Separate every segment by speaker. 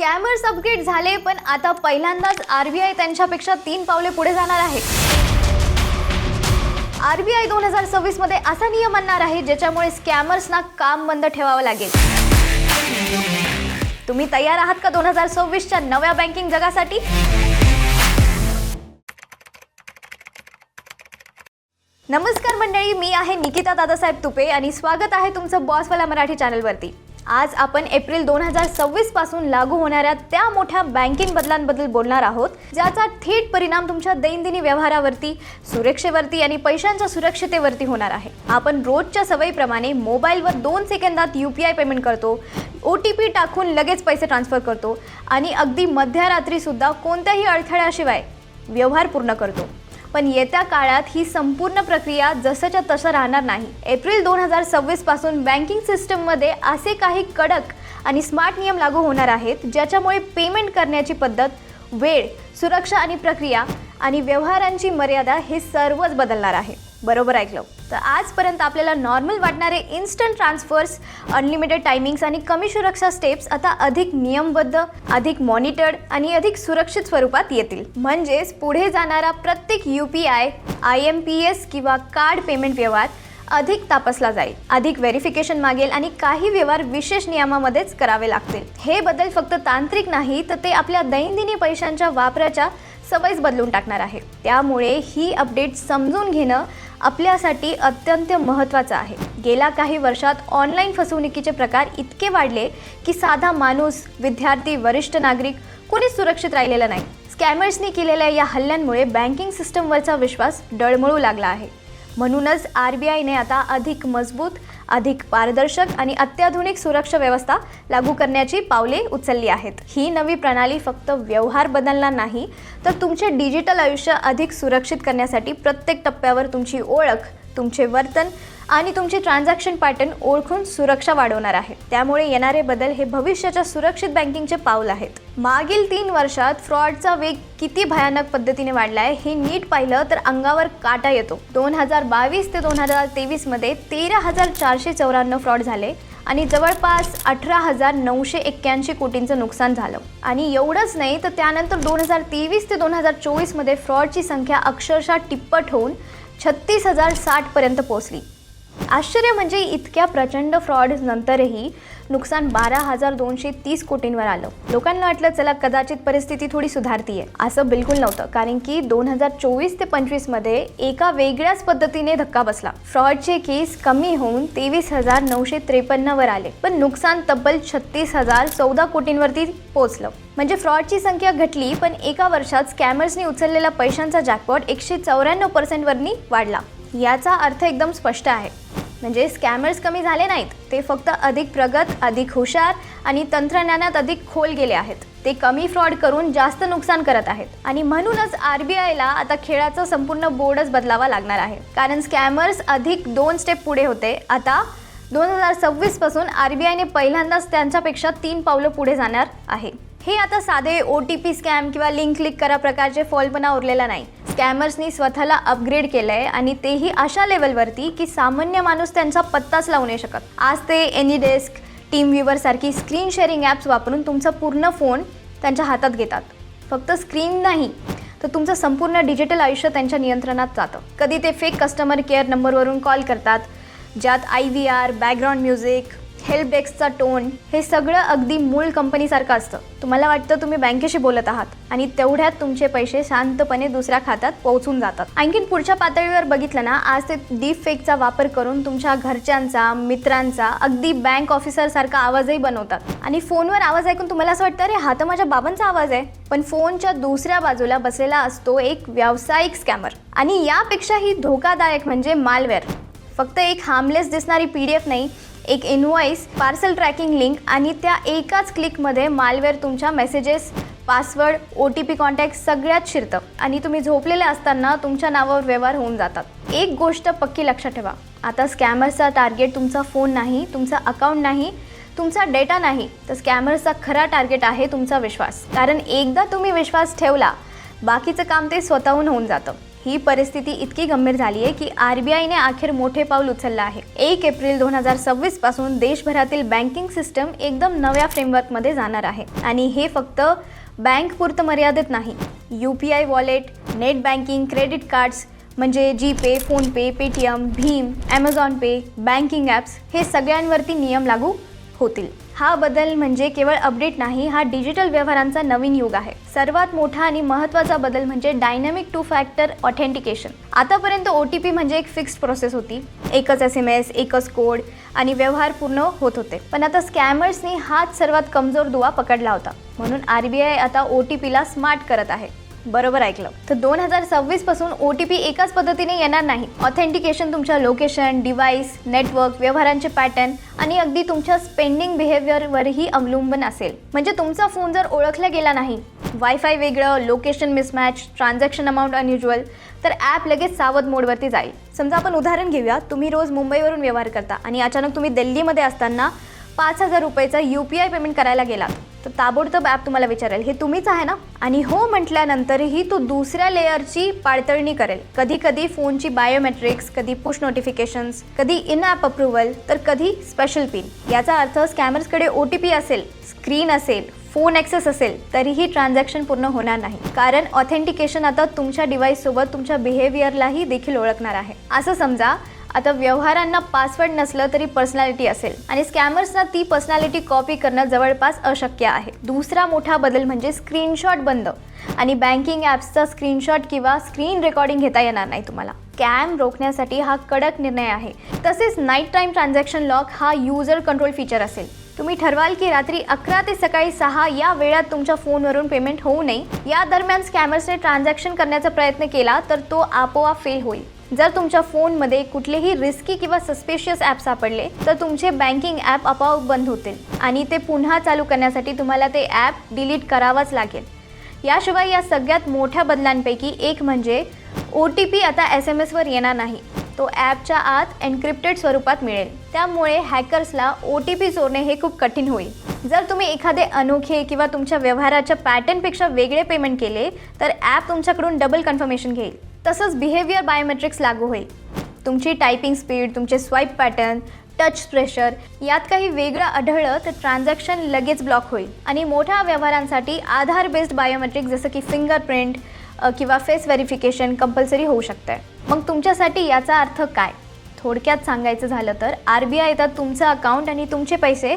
Speaker 1: Scammers upgrade झाले, पण आता पहिल्यांदाच आरबीआय त्यांच्यापेक्षा 3 पावले पुढे जाणार आहे. आरबीआय 2026 मध्ये असा नियम आणणार आहे ज्याच्यामुळे स्कॅमर्सना काम बंद ठेवावं लागेल. तुम्ही तयार आहात का 2026 च्या नव्या बँकिंग जगासाठी? नमस्कार मंडळी, मी आहे निकिता दादासाहेब तुपे आणि स्वागत आहे तुमचं बॉसवाला मराठी चॅनलवरती. आज आपण एप्रिल 2026 पासून लागू होणाऱ्या त्या मोठ्या बँकिंग बदलांबद्दल बोलणार आहोत ज्याचा थेट परिणाम तुमच्या दैनंदिन व्यवहारावरती, सुरक्षेवरती आणि पैशांच्या सुरक्षिततेवरती होणार आहे. आपण रोजच्या सवयीप्रमाणे मोबाईलवर 2 सेकंदात UPI पेमेंट करतो, OTP टाकून लगेच पैसे ट्रान्सफर करतो आणि अगदी मध्यरात्री सुद्धा कोणत्याही अडथळ्याशिवाय व्यवहार पूर्ण करतो. पण येत्या काळात ही संपूर्ण प्रक्रिया जसंच्या तसं राहणार नाही. एप्रिल 2026 पासून बँकिंग सिस्टममध्ये असे काही कडक आणि स्मार्ट नियम लागू होणार आहेत ज्याच्यामुळे पेमेंट करण्याची पद्धत, वेळ, सुरक्षा आणि प्रक्रिया आणि व्यवहारांची मर्यादा हे सर्वच बदलणार आहे. बरोबर ऐकलं. तर आजपर्यंत आपल्याला नॉर्मल वाटणारे इन्स्टंट ट्रान्सफर्स, अनलिमिटेड टायमिंग्स आणि कमी सुरक्षा स्टेप्स आता अधिक नियमबद्ध, अधिक मॉनिटर्ड आणि अधिक सुरक्षित स्वरूपात येतील. म्हणजेच पुढे जाणारा प्रत्येक UPI, IMPS किंवा कार्ड पेमेंट व्यवहार अधिक तपासला जाईल, अधिक व्हेरिफिकेशन मागेल आणि काही व्यवहार विशेष नियमामध्येच करावे लागतील. हे बदल फक्त तांत्रिक नाही, तर ते आपल्या दैनंदिन पैशांच्या वापराच्या सवयीच बदलून टाकणार आहे. त्यामुळे ही अपडेट समजून घेणं आपल्यासाठी अत्यंत महत्त्वाचं आहे. गेल्या काही वर्षात ऑनलाईन फसवणुकीचे प्रकार इतके वाढले की साधा माणूस, विद्यार्थी, वरिष्ठ नागरिक कोणीच सुरक्षित राहिलेला नाही. स्कॅमर्सनी केलेल्या या हल्ल्यांमुळे बँकिंग सिस्टमवरचा विश्वास डळमळू लागला आहे. म्हणूनच RBIने आता अधिक मजबूत, अधिक पारदर्शक आणि अत्याधुनिक सुरक्षा व्यवस्था लागू करण्याची पावले उचलली आहेत. ही नवी प्रणाली फक्त व्यवहार बदलणार नाही, तर तुमचे डिजिटल आयुष्य अधिक सुरक्षित करण्यासाठी प्रत्येक टप्प्यावर तुमची ओळख, तुमचे वर्तन आणि तुमचे ट्रान्झॅक्शन पॅटर्न ओळखून सुरक्षा वाढवणार आहे. त्यामुळे येणारे बदल हे भविष्याच्या सुरक्षित बँकिंगचे पाऊल आहेत. मागील 3 वर्षात फ्रॉडचा वेग किती भयानक पद्धतीने वाढलाय हे नीट पाहिलं तर अंगावर काटा येतो. 2022 ते 2023 मध्ये 13,494 फ्रॉड झाले आणि जवळपास 18,981 कोटींचं नुकसान झालं. आणि एवढंच नाही, तर त्यानंतर 2023 ते 2024 मध्ये फ्रॉडची संख्या अक्षरशः तिप्पट होऊन 36,060 पर्यंत पोहोचली. आश्चर्य म्हणजे इतक्या प्रचंड फ्रॉड नंतरही नुकसान 12,230 कोटींवर आलं. लोकांना वाटलं चला कदाचित परिस्थिती थोडी सुधारतीये. असं बिलकुल नव्हतं, कारण की 2024 ते 25 मध्ये एका वेगळ्याच पद्धतीने धक्का बसला. फ्रॉडचे केस कमी होऊन 23,953 वर आले, पण नुकसान तब्बल 36,014 कोटींवरती पोहोचलं. म्हणजे फ्रॉडची संख्या घटली, पण एका वर्षात स्कॅमर्सनी उचललेला पैशांचा जॅकपॉट 194% वरनी वाढला. याचा अर्थ एकदम स्पष्ट आहे. म्हणजे स्कॅमर्स कमी झाले नाहीत, ते फक्त अधिक प्रगत, अधिक हुशार आणि तंत्रज्ञानात अधिक खोल गेले आहेत. ते कमी फ्रॉड करून जास्त नुकसान करत आहेत. आणि म्हणूनच RBIला आता खेळाचा संपूर्ण बोर्डच बदलावा लागणार आहे. कारण स्कॅमर्स अधिक 2 स्टेप पुढे होते. आता 2026 पासून RBIने पहिल्यांदाच त्यांच्यापेक्षा 3 पावलं पुढे जाणार आहे. हे आता साधे OTP स्कॅम किंवा लिंक क्लिक करा प्रकारचे फॉल्टपणा उरलेला नाही. स्कॅमर्सनी स्वतःला अपग्रेड केलंय आणि तेही अशा लेवलवरती की सामान्य माणूस त्यांचा पत्ताच लावू नाही शकत. आज ते AnyDesk, TeamViewer सारखी स्क्रीन शेअरिंग ॲप्स वापरून तुमचा पूर्ण फोन त्यांच्या हातात घेतात. फक्त स्क्रीन नाही, तर तुमचं संपूर्ण डिजिटल आयुष्य त्यांच्या नियंत्रणात जातं. कधी ते फेक कस्टमर केअर नंबरवरून कॉल करतात, ज्यात IVR, बॅकग्राऊंड म्युझिक, हेल्प डेस्कचा टोन हे सगळं अगदी मूळ कंपनीसारखं असतं. तुम्हाला वाटतं तुम्ही बँकेशी बोलत आहात आणि तेवढ्यात तुमचे पैसे शांतपणे दुसऱ्या खात्यात पोहोचून जातात. आणखीन पुढच्या पातळीवर बघितलं ना, आज ते डीप फेकचा वापर करून तुमच्या घरच्यांचा, मित्रांचा, अगदी बँक ऑफिसर सारखा आवाजही बनवतात. आणि फोनवर आवाज ऐकून तुम्हाला असं वाटतं अरे हा तर माझ्या बाबांचा आवाज आहे. पण फोनच्या दुसऱ्या बाजूला बसलेला असतो एक व्यावसायिक स्कॅमर. आणि यापेक्षाही धोकादायक म्हणजे मालवेअर. फक्त एक हार्मलेस दिसणारी PDF नाही, एक इनवॉइस, पार्सल ट्रॅकिंग लिंक आणि त्या एकाच क्लिकमध्ये मालवेअर तुमच्या मेसेजेस, पासवर्ड, OTP कॉन्टॅक्ट सगळ्यात शिरतं आणि तुम्ही झोपलेले असताना तुमच्या नावावर व्यवहार होऊन जातात. एक गोष्ट पक्की लक्षात ठेवा, आता स्कॅमर्सचा टार्गेट तुमचा फोन नाही, तुमचा अकाउंट नाही, तुमचा डेटा नाही, तर स्कॅमर्सचा खरा टार्गेट आहे तुमचा विश्वास. कारण एकदा तुम्ही विश्वास ठेवला, बाकीचं काम ते स्वतःहून होऊन जातं. ही परिस्थिती इतकी गंभीर झाली आहे की RBIने अखेर मोठे पाऊल उचललं आहे. 1 एप्रिल 2026 पासून देशभरातील बँकिंग सिस्टम एकदम नव्या फ्रेमवर्कमध्ये जाणार आहे आणि हे फक्त बँक पुरतं मर्यादित नाही. UPI wallet, net banking, credit cards म्हणजे जीपे, फोनपे, पेटीएम, भीम, ॲमेझॉन पे, बँकिंग ॲप्स हे सगळ्यांवरती नियम लागू होतील. हा बदल म्हणजे केवळ अपडेट नाही, हा डिजिटल व्यवहारांचा नवीन युग आहे. सर्वात मोठा आणि महत्त्वाचा बदल म्हणजे डायनॅमिक 2 फॅक्टर ऑथेंटिकेशन. आतापर्यंत OTP म्हणजे एक फिक्स्ड प्रोसेस होती. एकच SMS, एकच कोड आणि व्यवहार पूर्ण होत होते. पण आता स्कॅमर्सनी हाच सर्वात कमजोर दुवा पकडला होता. म्हणून RBI आता OTPला स्मार्ट करत आहे. बरोबर ऐकलं. तर 2026 पासून OTP एकाच पद्धतीने येणार नाही. ऑथेंटिकेशन तुमच्या लोकेशन, डिव्हाइस, नेटवर्क, व्यवहारांचे पॅटर्न आणि अगदी तुमच्या स्पेंडिंग बिहेवियरवरही अवलंबून असेल. म्हणजे तुमचा फोन जर ओळखला गेला नाही, वायफाय वेगळं, location mismatch, transaction amount unusual, तर ॲप लगेच सावध मोडवरती जाईल. समजा आपण उदाहरण घेऊया. तुम्ही रोज मुंबईवरून व्यवहार करता आणि अचानक तुम्ही दिल्लीमध्ये असताना 5,000 रुपयाचा UPI पेमेंट करायला गेलात, तर ताबडतोब ॲप तुम्हाला विचारेल, हे तुम्हीच आहे ना? आणि हो म्हटल्यानंतरही तो दुसऱ्या लेअरची पाळतळणी करेल. कधी कधी फोनची बायोमेट्रिक्स, कधी पुश नोटिफिकेशन्स, कधी इन ॲप अप्रुव्हल, तर कधी स्पेशल पिन. याचा अर्थ स्कॅमर्सकडे OTP असेल, स्क्रीन असेल, फोन ॲक्सेस असेल, तरीही ट्रान्झॅक्शन पूर्ण होणार नाही. कारण ऑथेंटिकेशन आता तुमच्या डिव्हाइससोबत तुमच्या बिहेवियरलाही देखील ओळखणार आहे. असं समजा आता व्यवहारांना पासवर्ड नसलं तरी पर्सनॅलिटी असेल आणि स्कॅमर्सना ती पर्सनॅलिटी कॉपी करणं जवळपास अशक्य आहे. दुसरा मोठा बदल म्हणजे स्क्रीनशॉट बंद आणि बँकिंग ॲप्सचा स्क्रीनशॉट किंवा स्क्रीन रेकॉर्डिंग घेता येणार नाही तुम्हाला. स्कॅम रोखण्यासाठी हा कडक निर्णय आहे. तसेच नाईट टाईम ट्रान्झॅक्शन लॉक हा युजर कंट्रोल फीचर असेल. तुम्ही ठरवाल की रात्री 11 ते सकाळी 6 या वेळात तुमच्या फोनवरून पेमेंट होऊ नये. या दरम्यान स्कॅमर्सने ट्रान्झॅक्शन करण्याचा प्रयत्न केला तर तो आपोआप फेल होईल. जर तुमच्या फोनमध्ये कुठलेही रिस्की किंवा सस्पिशियस ॲप सापडले तर तुमचे बँकिंग ॲप आपोआप बंद होतील आणि ते पुन्हा चालू करण्यासाठी तुम्हाला ते ॲप डिलीट करावंच लागेल. याशिवाय या सगळ्यात मोठ्या बदलांपैकी एक म्हणजे OTP आता SMSवर येणार नाही. तो ॲपच्या आत एन्क्रिप्टेड स्वरूपात मिळेल. त्यामुळे हॅकर्सला OTP चोरणे हे खूप कठीण होईल. जर तुम्ही एखादे अनोखे किंवा तुमच्या व्यवहाराच्या पॅटर्नपेक्षा वेगळे पेमेंट केले तर ॲप तुमच्याकडून डबल कन्फर्मेशन घेईल. तसंच बिहेवियर बायोमेट्रिक्स लागू होईल. तुमची टायपिंग स्पीड, तुमचे स्वाईप पॅटर्न, टच प्रेशर यात काही वेगळं आढळलं तर ट्रान्झॅक्शन लगेच ब्लॉक होईल. आणि मोठ्या व्यवहारांसाठी आधार बेस्ड बायोमेट्रिक जसं की फिंगरप्रिंट किंवा फेस व्हेरिफिकेशन कंपल्सरी होऊ शकतं. मग तुमच्यासाठी याचा अर्थ काय? थोडक्यात सांगायचं झालं तर RBI आता तुमचं अकाउंट आणि तुमचे पैसे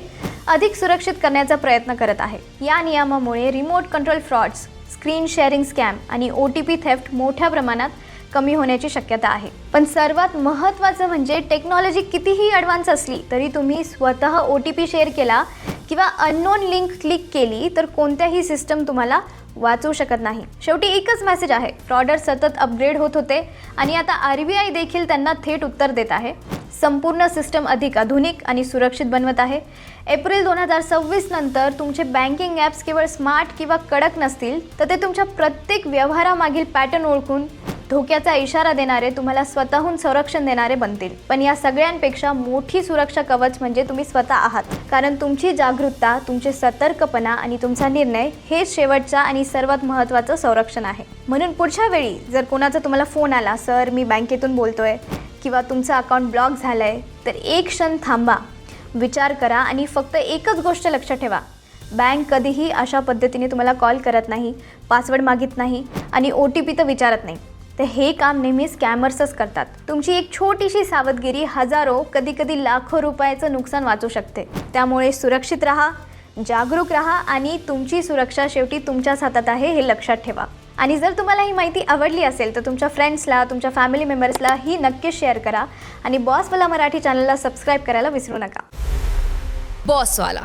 Speaker 1: अधिक सुरक्षित करण्याचा प्रयत्न करत आहे. या नियमामुळे remote control frauds, screen sharing scam आणि OTP थेफ्ट मोठ्या प्रमाणात कमी होण्याची शक्यता आहे. पण सर्वात महत्त्वाचं म्हणजे टेक्नॉलॉजी कितीही ॲडव्हान्स असली तरी तुम्ही स्वतः OTP शेअर केला किंवा अननोन लिंक क्लिक केली तर कोणत्याही सिस्टम तुम्हाला वाचवू शकत नाही. शेवटी एकच मेसेज आहे, फ्रॉडर सतत अपग्रेड होत होते आणि आता RBI देखील त्यांना थेट उत्तर देत आहे. संपूर्ण सिस्टम अधिक आधुनिक आणि सुरक्षित बनवत आहे. एप्रिल 2026 नंतर तुमचे बँकिंग ॲप्स केवळ स्मार्ट किंवा कडक नसतील तर ते तुमच्या प्रत्येक व्यवहारामागील पॅटर्न ओळखून धोक्याचा इशारा देणारे, तुम्हाला स्वतःहून संरक्षण देणारे बनतील. पण या सगळ्यांपेक्षा मोठी सुरक्षा कवच म्हणजे तुम्ही स्वतः आहात. कारण तुमची जागरूकता, तुमचे सतर्कपणा आणि तुमचा निर्णय हेच शेवटचा आणि सर्वात महत्त्वाचं संरक्षण आहे. म्हणून पुढच्या वेळी जर कोणाचा तुम्हाला फोन आला, सर मी बँकेतून बोलतोय किंवा तुमचं अकाउंट ब्लॉक झालंय, तर एक क्षण थांबा, विचार करा आणि फक्त एकच गोष्ट लक्षात ठेवा, बँक कधीही अशा पद्धतीने तुम्हाला कॉल करत नाही, पासवर्ड मागित नाही आणि OTP तर विचारत नाही. तर हे काम नेहमी स्कॅमर्सच करतात. तुमची एक छोटीशी सावधगिरी हजारो, कधी लाखो रुपयाचं नुकसान वाचू शकते. त्यामुळे सुरक्षित राहा, जागरूक राहा आणि तुमची सुरक्षा शेवटी तुमच्याच हातात आहे हे लक्षात ठेवा. आणि जर तुम्हाला ही माहिती आवडली असेल तर तुमच्या फ्रेंड्सला, तुमच्या फॅमिली मेंबर्सला ही नक्कीच शेअर करा आणि बॉसवाला मराठी चॅनलला सबस्क्राईब करायला विसरू नका.
Speaker 2: बॉसवाला,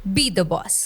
Speaker 2: बी द बॉस.